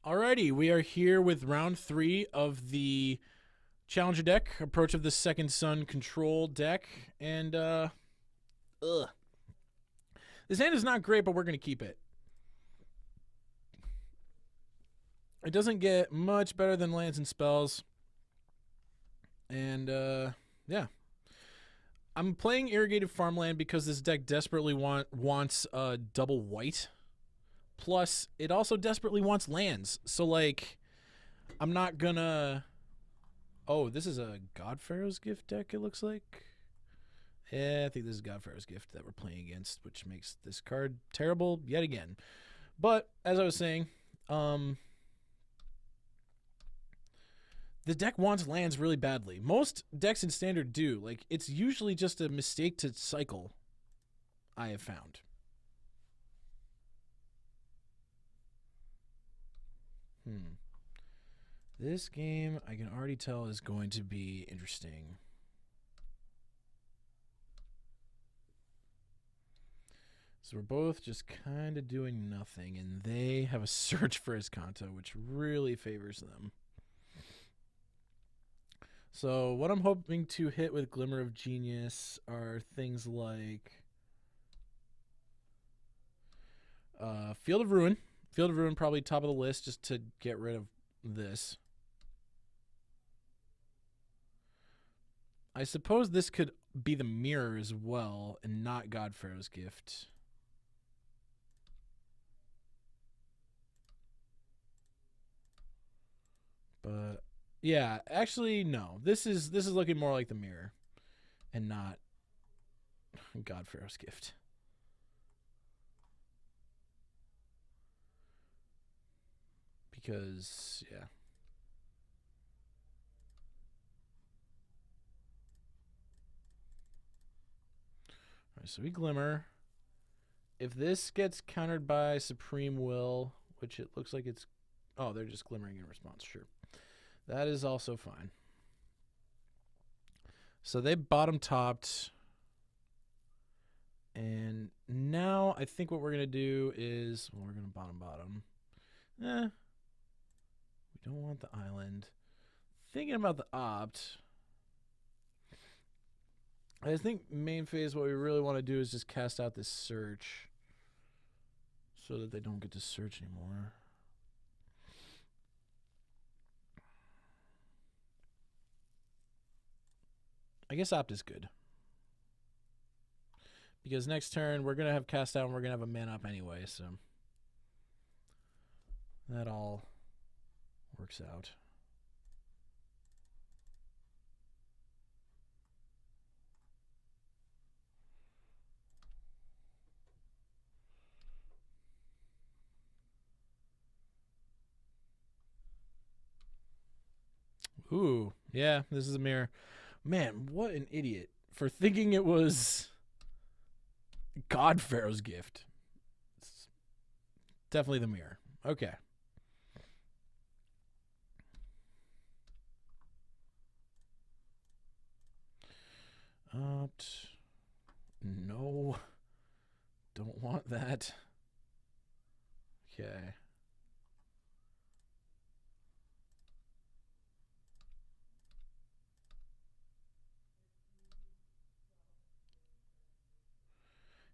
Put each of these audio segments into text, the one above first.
Alrighty, we are here with round 3 of the Challenger deck, Approach of the Second Sun control deck, and this hand is not great, but we're going to keep it. It doesn't get much better than lands and spells, and yeah. I'm playing Irrigated Farmland because this deck desperately wants double white. Plus, it also desperately wants lands. So, like, I'm not gonna... Oh, this is a God Pharaoh's Gift deck, it looks like. Yeah, I think this is God Pharaoh's Gift that we're playing against, which makes this card terrible yet again. But, as I was saying, the deck wants lands really badly. Most decks in Standard do. Like, it's usually just a mistake to cycle, I have found. This game, I can already tell, is going to be interesting. So we're both just kind of doing nothing, and they have a search for Escanto, which really favors them. So what I'm hoping to hit with Glimmer of Genius are things like Field of Ruin. Field of Ruin probably top of the list just to get rid of this. I suppose this could be the Mirror as well and not God Pharaoh's Gift. But yeah, actually no. This is looking more like the Mirror and not God Pharaoh's Gift. Because yeah. Alright, so we Glimmer. If this gets countered by Supreme Will, which it looks like it's... Oh, they're just glimmering in response. Sure. That is also fine. So they bottom-topped. And now I think what we're going to do is... Well, we're going to bottom-bottom. We don't want the island. Thinking about the opt... I think main phase what we really want to do is just cast out this search so that they don't get to search anymore. I guess opt is good. Because next turn we're going to have cast out and we're going to have a man up anyway, so that all works out. Ooh, yeah, this is a Mirror. Man, what an idiot for thinking it was God Pharaoh's Gift. It's definitely the Mirror. Okay. Opt. No. Don't want that. Okay.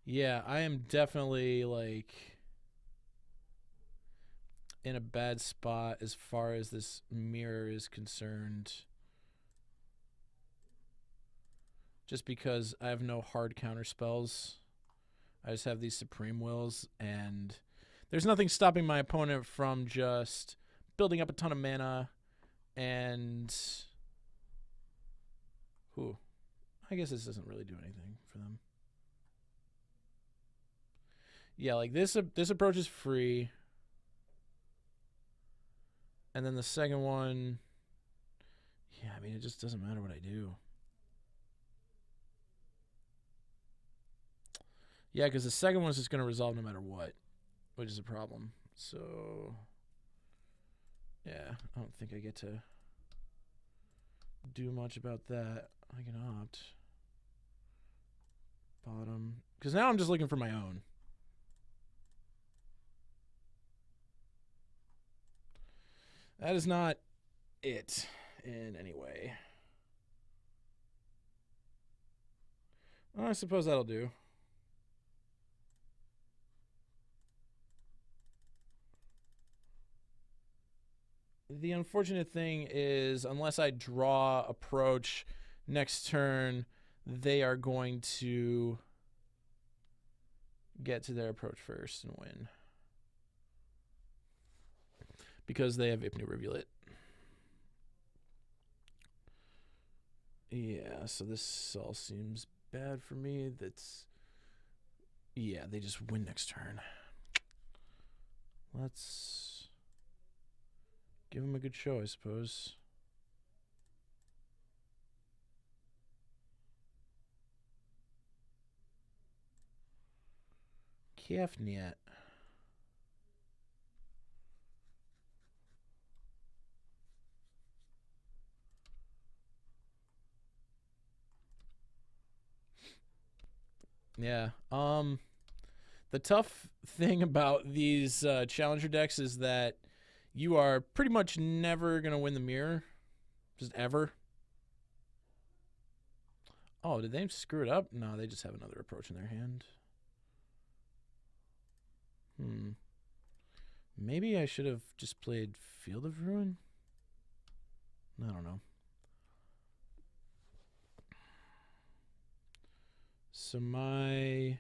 Yeah, I am definitely like in a bad spot as far as this Mirror is concerned. Just because I have no hard counter spells. I just have these Supreme Wills, and there's nothing stopping my opponent from just building up a ton of mana and... Ooh. I guess this doesn't really do anything for them. Yeah, like this approach is free. And then the second one... Yeah, I mean, it just doesn't matter what I do. Yeah, because the second one's just going to resolve no matter what, which is a problem. So, yeah, I don't think I get to do much about that. I can opt. Bottom. Because now I'm just looking for my own. That is not it in any way. Well, I suppose that'll do. The unfortunate thing is, unless I draw approach next turn, they are going to get to their approach first and win. Because they have Ipni Rivulet. Yeah, so this all seems bad for me. Yeah, they just win next turn. Let's give them a good show, I suppose. Kefniet. Yeah. The tough thing about these challenger decks is that you are pretty much never gonna win the mirror, just ever. Oh, did they screw it up? No, they just have another approach in their hand. Maybe I should have just played Field of Ruin. I don't know. So my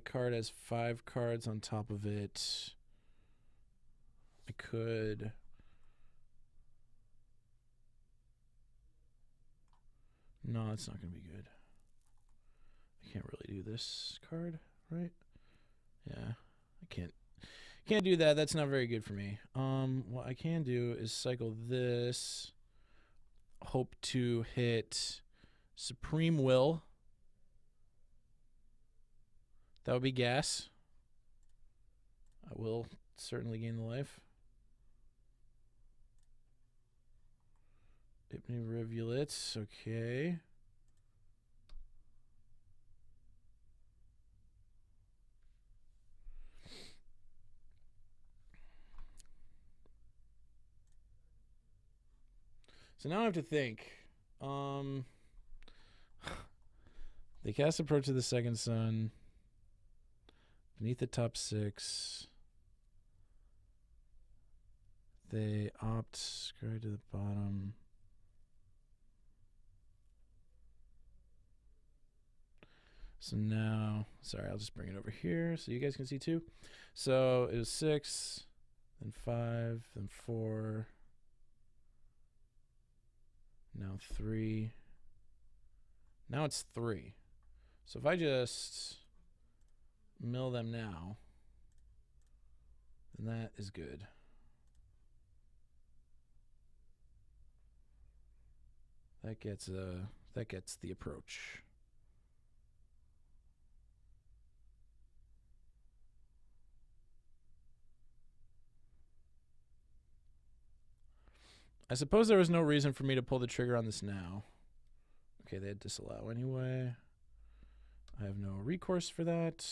card has 5 cards on top of it. I could... No, it's not going to be good. I can't really do this card, right? Yeah, I can't do that. That's not very good for me. What I can do is cycle this. Hope to hit Supreme Will. That would be gas. I will certainly gain the life. Ipni Rivulets, okay. So now I have to think. They cast Approach to the Second Sun. Beneath the top 6. They opt scry to the bottom. So now, sorry, I'll just bring it over here so you guys can see too. So it was 6, then 5, then 4. Now 3. Now it's 3. So if I just mill them now, then that is good. That gets the approach. I suppose there was no reason for me to pull the trigger on this now. Okay, they had disallow anyway. I have no recourse for that.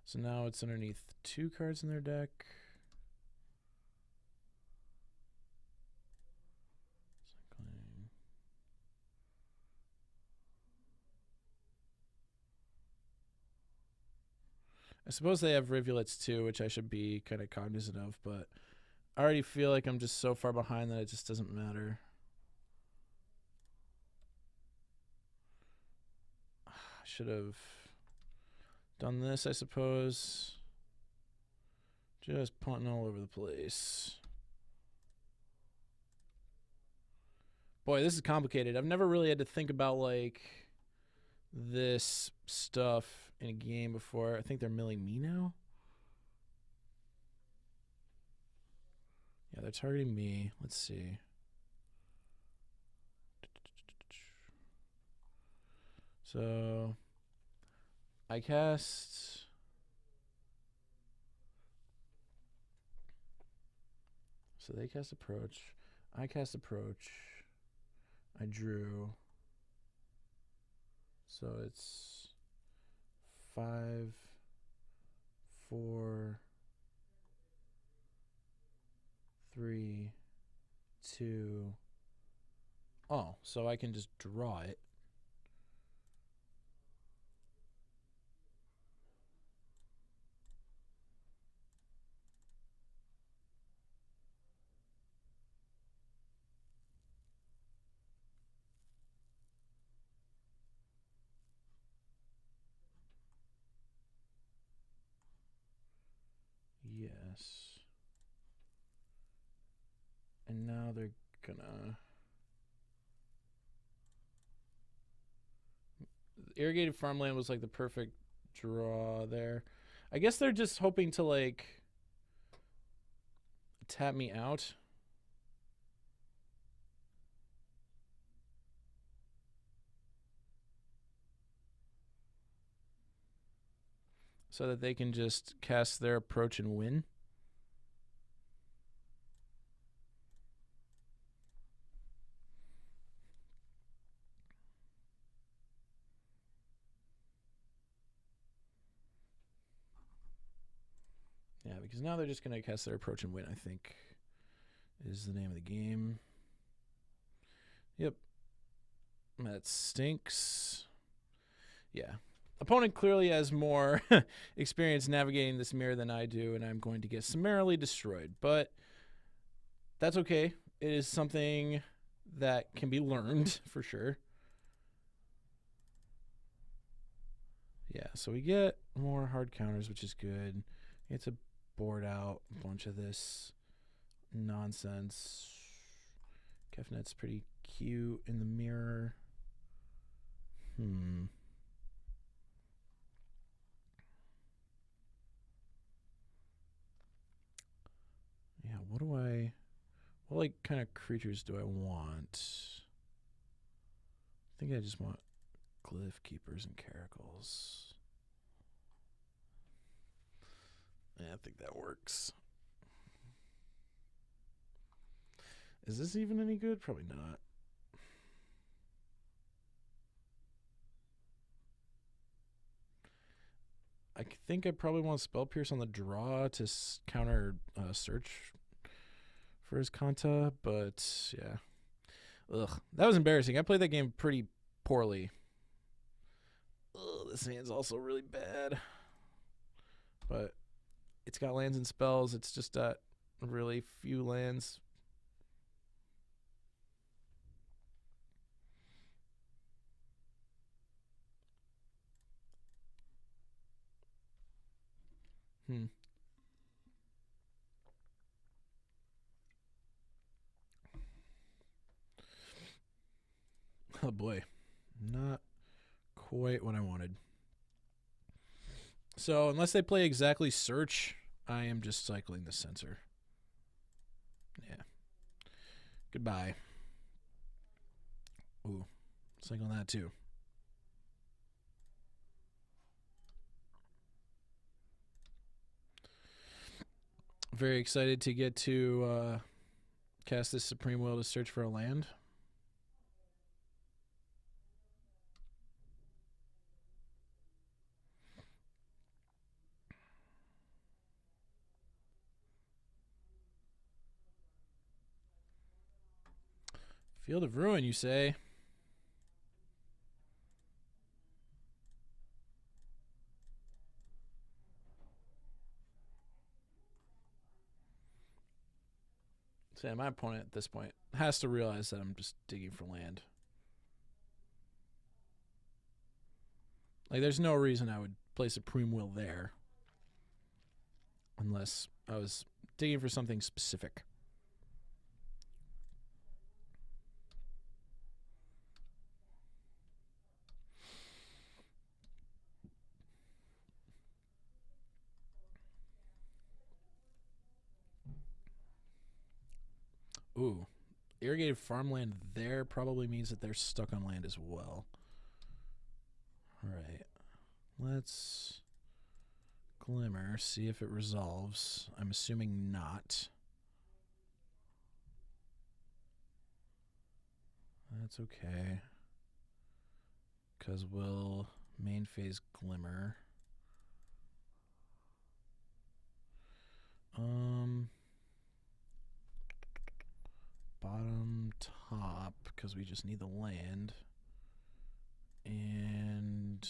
So now it's underneath 2 cards in their deck. I suppose they have rivulets too, which I should be kind of cognizant of, but I already feel like I'm just so far behind that it just doesn't matter. I should have done this, I suppose. Just punting all over the place. Boy, this is complicated. I've never really had to think about like this stuff in a game before. I think they're milling me now. Yeah, they're targeting me. Let's see. So I cast. So they cast approach. I cast approach. I drew. So it's 5, 4, 3, 2. Oh, so I can just draw it. Yes. And now they're gonna. Irrigated farmland was like the perfect draw there. I guess they're just hoping to like tap me out. So that they can just cast their approach and win. Yeah, because now they're just going to cast their approach and win, I think, is the name of the game. Yep. That stinks. Yeah. Opponent clearly has more experience navigating this mirror than I do, and I'm going to get summarily destroyed. But that's okay. It is something that can be learned for sure. Yeah, so we get more hard counters, which is good. We get to board out a bunch of this nonsense. Kefnet's pretty cute in the mirror. Yeah, what like kind of creatures do I want? I think I just want Glyph Keepers and Caracals. Yeah, I think that works. Is this even any good? Probably not. I think I probably want Spell Pierce on the draw to counter search for his Kanta, but yeah. Ugh, that was embarrassing. I played that game pretty poorly. Ugh, this hand's also really bad. But it's got lands and spells. It's just got really few lands. Oh boy. Not quite what I wanted. So unless they play exactly search, I am just cycling the sensor. Yeah. Goodbye. Ooh. Cycling that too. Very excited to get to cast this Supreme Will to search for a land. Field of Ruin, you say? So my opponent at this point has to realize that I'm just digging for land. Like, there's no reason I would play Supreme Will there unless I was digging for something specific. Ooh. Irrigated farmland there probably means that they're stuck on land as well. All right. Let's Glimmer, see if it resolves. I'm assuming not. That's okay. Because we'll main phase Glimmer. Bottom, top, because we just need the land. And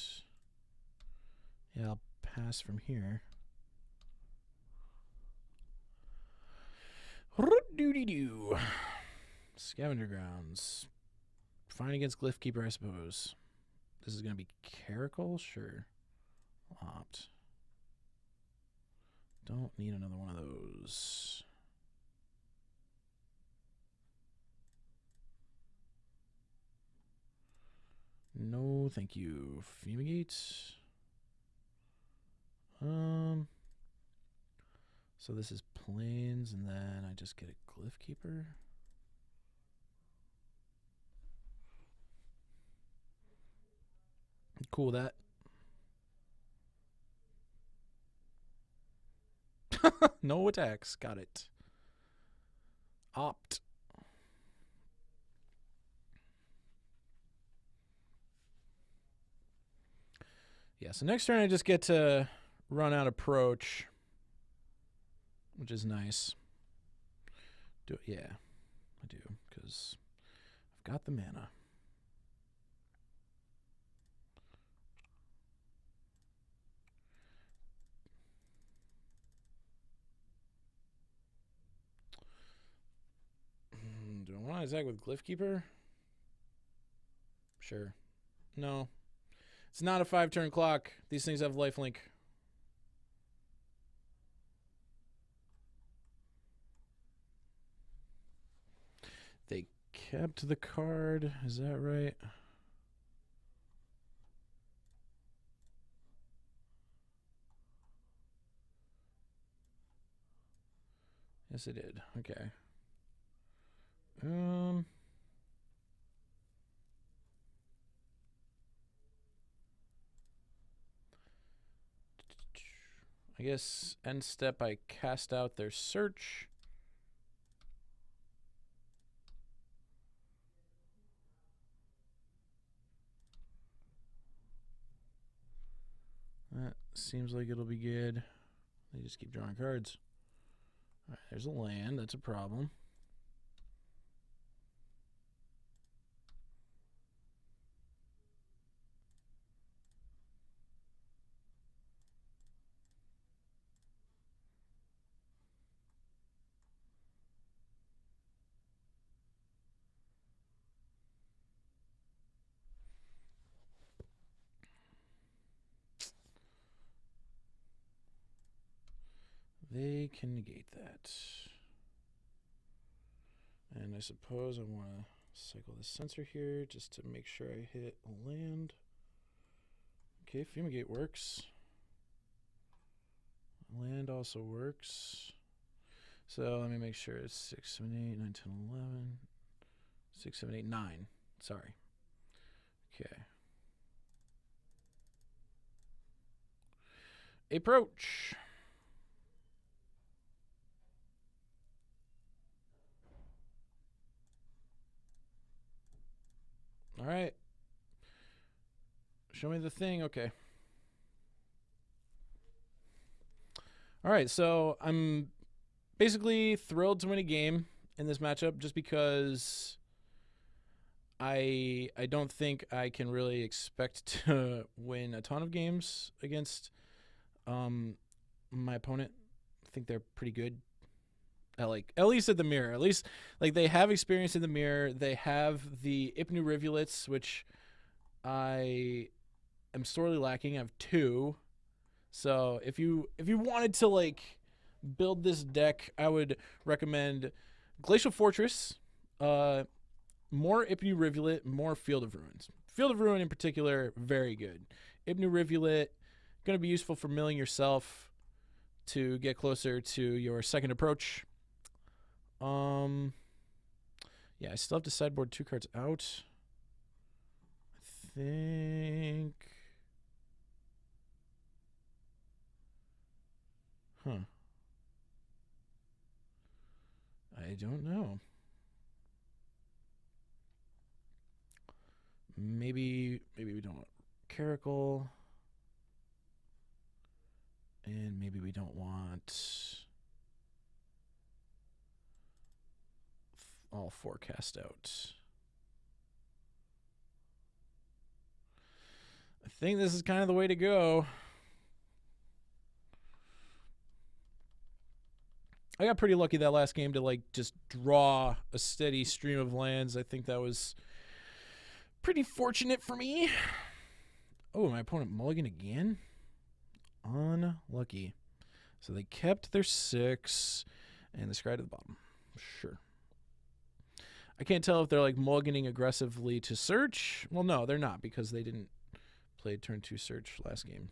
yeah, I'll pass from here. Doo-dee-doo. Scavenger Grounds. Fine against Glyphkeeper, I suppose. This is going to be Caracal? Sure. Opt. Don't need another one of those. No, thank you. Fumigate. So this is plains, and then I just get a Glyphkeeper. Cool with that. No attacks. Got it. Opt. Yeah, so next turn I just get to run out approach, which is nice. Yeah, I do, because I've got the mana. Do I want to attack with Glyphkeeper? Sure. No. It's not a 5-turn clock. These things have lifelink. They kept the card. Is that right? Yes, it did. Okay. I guess end step I cast out their search. That seems like it'll be good. They just keep drawing cards. All right, there's a land. That's a problem. They can negate that. And I suppose I want to cycle the sensor here just to make sure I hit a land. Okay, Fumigate works. Land also works. So let me make sure it's 6, 7, 8, 9, 10, 11. 6, 7, 8, 9. Sorry. Okay. Approach. All right. Show me the thing. Okay. All right, so I'm basically thrilled to win a game in this matchup just because I don't think I can really expect to win a ton of games against my opponent. I think they're pretty good. At least at the mirror. At least they have experience in the mirror. They have the Ipnu Rivulets, which I am sorely lacking. I have 2. So if you wanted to build this deck, I would recommend Glacial Fortress, more Ipnu Rivulet, more Field of Ruins. Field of Ruin in particular, very good. Ipnu Rivulet, going to be useful for milling yourself to get closer to your second approach. Yeah, I still have to sideboard 2 cards out. I think Huh. I don't know. Maybe we don't want Caracal. And maybe we don't want all forecast out. I think this is kind of the way to go. I got pretty lucky that last game to like just draw a steady stream of lands. I think that was pretty fortunate for me. Oh, my opponent mulligan again? Unlucky. So they kept their 6 and the scry to the bottom. Sure. I can't tell if they're like mulliganing aggressively to search. Well, no, they're not because they didn't play turn 2 search last game.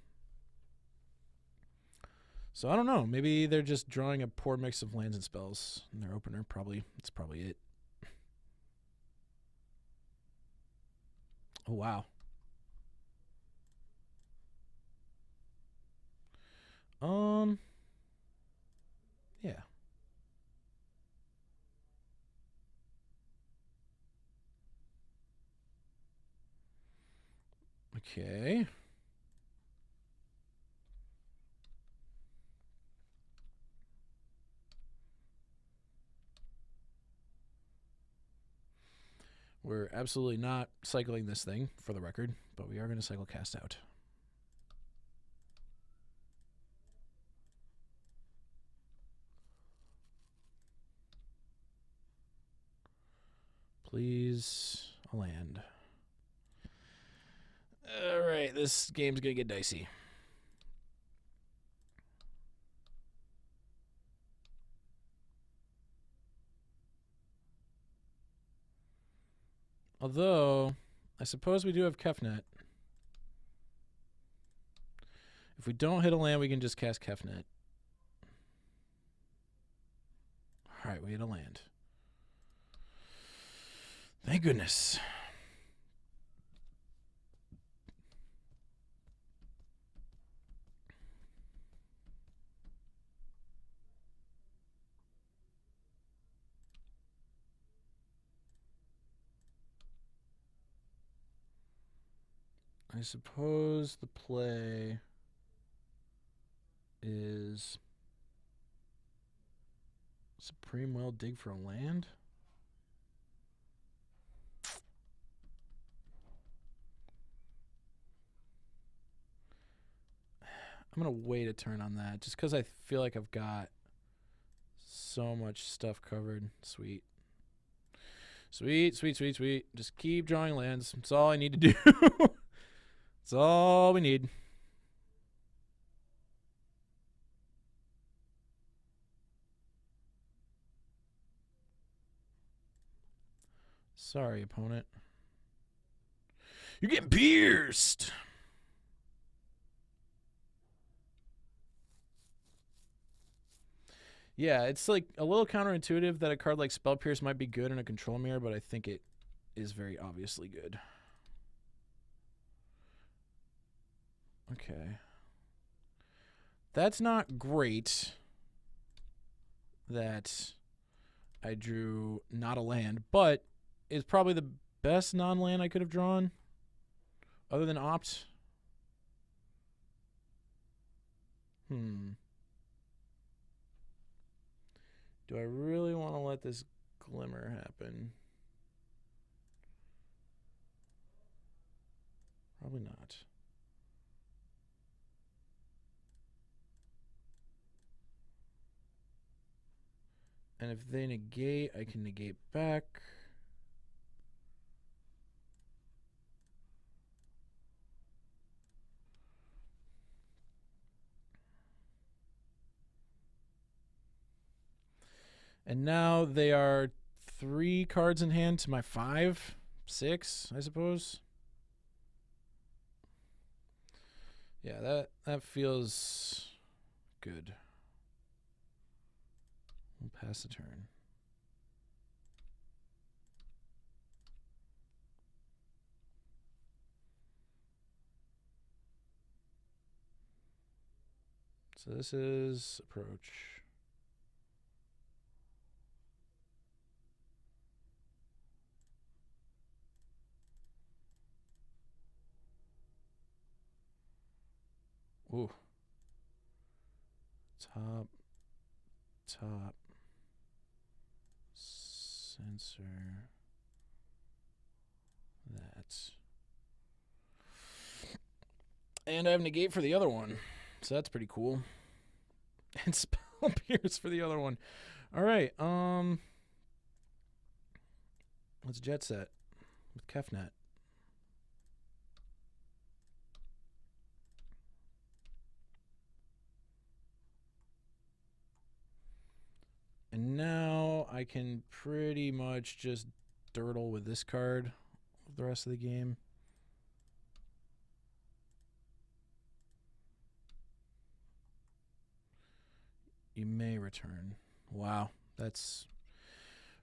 So I don't know. Maybe they're just drawing a poor mix of lands and spells in their opener. That's probably it. Oh, wow. Yeah. Okay. We're absolutely not cycling this thing, for the record, but we are going to cycle cast out. Please, a land. All right, this game's going to get dicey. Although, I suppose we do have Kefnet. If we don't hit a land, we can just cast Kefnet. All right, we hit a land. Thank goodness. I suppose the play is Supreme Will dig for a land. I'm going to wait a turn on that just because I feel like I've got so much stuff covered. Sweet. Sweet, sweet, sweet, sweet. Just keep drawing lands. That's all I need to do. That's all we need. Sorry, opponent. You're getting pierced. Yeah, it's like a little counterintuitive that a card like Spell Pierce might be good in a control mirror, but I think it is very obviously good. Okay. That's not great that I drew not a land, but it's probably the best non-land I could have drawn other than Opt. Do I really want to let this Glimmer happen? Probably not. And if they negate, I can negate back. And now they are 3 cards in hand to my 5, 6, I suppose. Yeah, that feels good. We'll pass the turn. So this is approach. Ooh. Top. Censor. That. And I have negate for the other one. So that's pretty cool. And spell pierce for the other one. All right. Let's jet set with Kefnet. And now I can pretty much just dirtle with this card the rest of the game. You may return. Wow, that's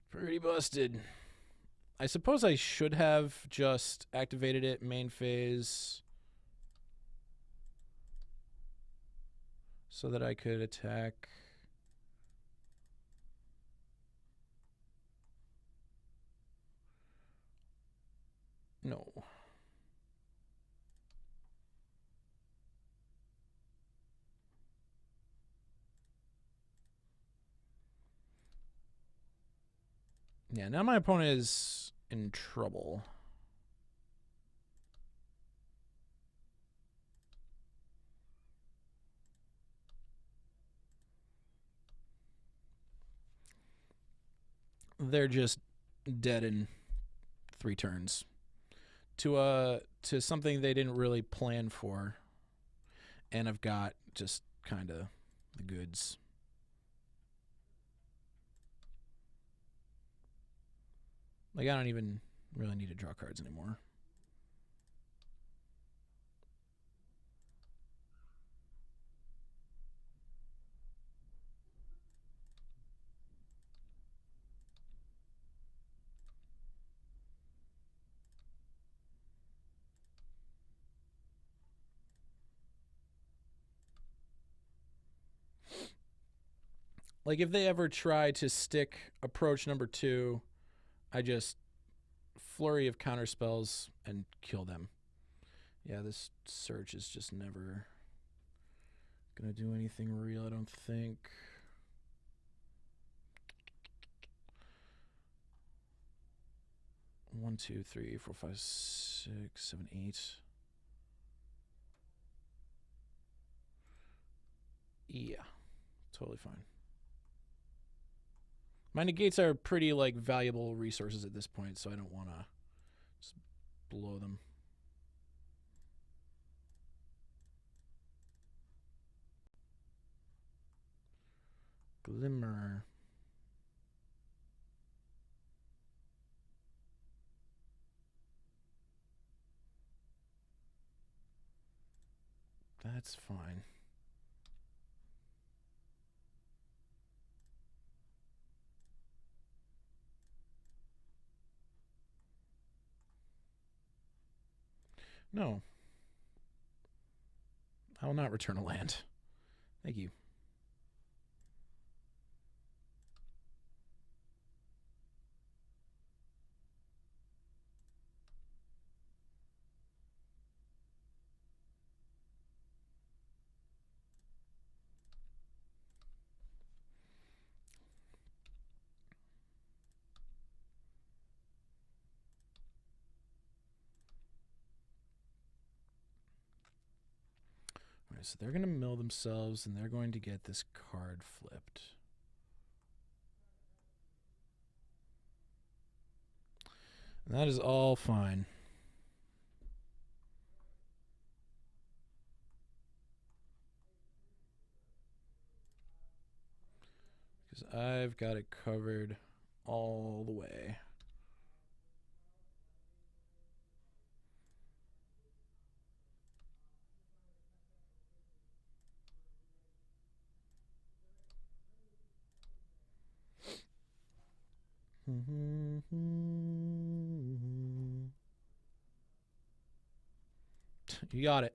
pretty busted. I suppose I should have just activated it main phase so that I could attack. No. Yeah, now my opponent is in trouble. They're just dead in 3 turns. To something they didn't really plan for. And I've got just kind of the goods. Like, I don't even really need to draw cards anymore. Like, if they ever try to stick approach number 2, I just flurry of counter spells and kill them. Yeah, this search is just never gonna do anything real, I don't think. One, 2, 3, 4, 5, 6, 7, 8. Yeah, totally fine. My negates are pretty like valuable resources at this point, so I don't want to just blow them. Glimmer. That's fine. No. I will not return a land. Thank you. All right, so they're going to mill themselves, and they're going to get this card flipped. And that is all fine. Because I've got it covered all the way. You got it.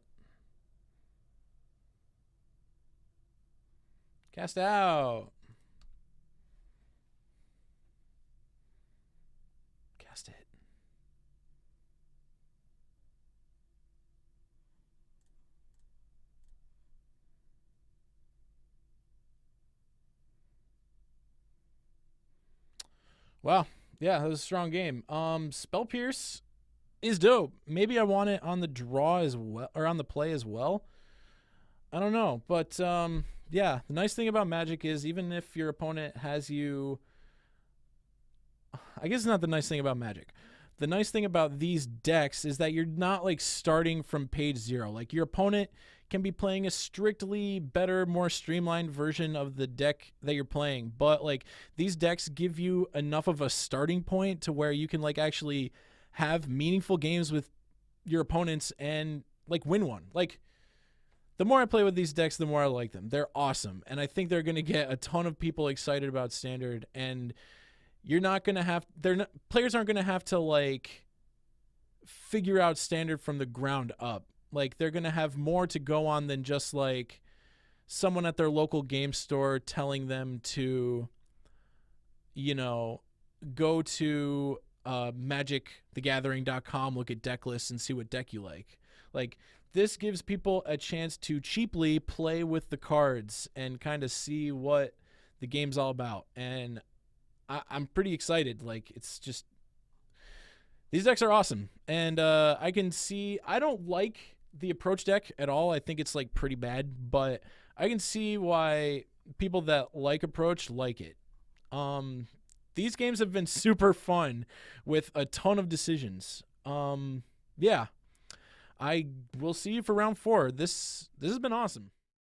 Cast out. Cast it. Wow. Yeah, that was a strong game. Spell Pierce is dope. Maybe I want it on the draw as well, or on the play as well. I don't know, but yeah. The nice thing about Magic is even if your opponent has you, I guess it's not the nice thing about Magic. The nice thing about these decks is that you're not like starting from page 0. Like your opponent can be playing a strictly better, more streamlined version of the deck that you're playing, but like these decks give you enough of a starting point to where you can like actually have meaningful games with your opponents and like win one. Like the more I play with these decks, the more I like them. They're awesome, and I think they're going to get a ton of people excited about Standard. And you're not going to have players aren't going to have to like figure out Standard from the ground up. Like they're going to have more to go on than just like someone at their local game store telling them to, you know, go to magicthegathering.com, look at deck lists and see what deck you like. Like this gives people a chance to cheaply play with the cards and kind of see what the game's all about. And I'm pretty excited. Like it's just, these decks are awesome. And I can see, I don't like the approach deck at all. I think it's like pretty bad, but I can see why people that like approach like it. These games have been super fun with a ton of decisions. Yeah, I will see you for round 4. This has been awesome.